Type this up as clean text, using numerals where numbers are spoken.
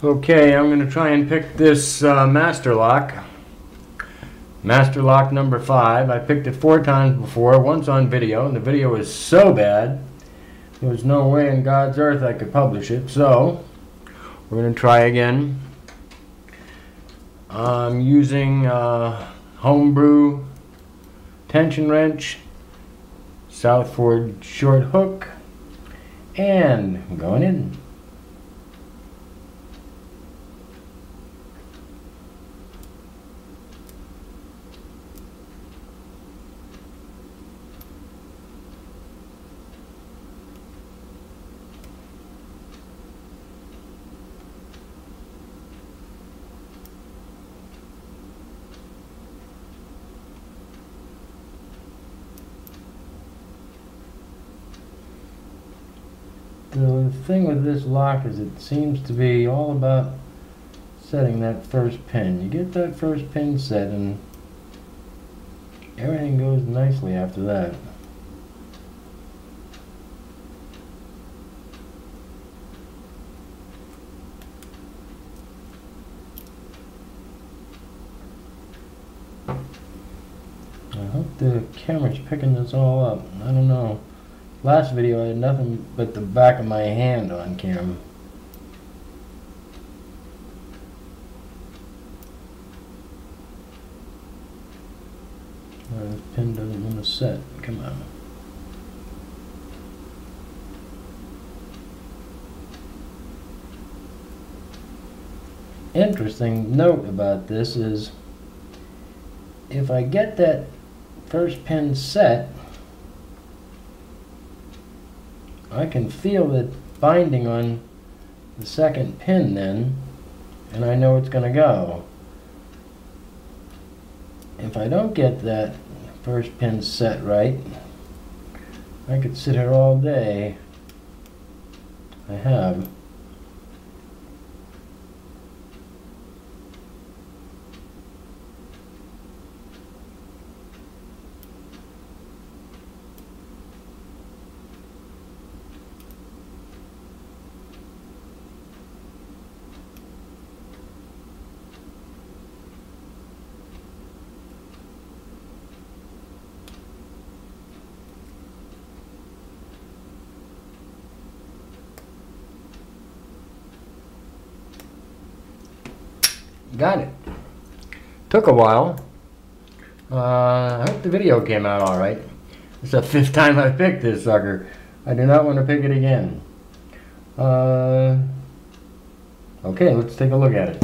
Okay, I'm going to try and pick this master lock. Master lock number 5. I picked it 4 times before, once on video, and the video was so bad there was no way in God's earth I could publish it. So we're going to try again. I'm using homebrew tension wrench, Southford short hook, and I'm going in. The thing with this lock is it seems to be all about setting that first pin. You get that first pin set and everything goes nicely after that. I hope the camera's picking this all up. I don't know. Last video I had nothing but the back of my hand on camera. This pin doesn't want to set. Come on. Interesting note about this is if I get that first pin set, I can feel it binding on the second pin then, and I know it's going to go. If I don't get that first pin set right, I could sit here all day. I have. Got it. Took a while. I hope the video came out alright. It's the 5th time I've picked this sucker. I do not want to pick it again. Okay, let's take a look at it.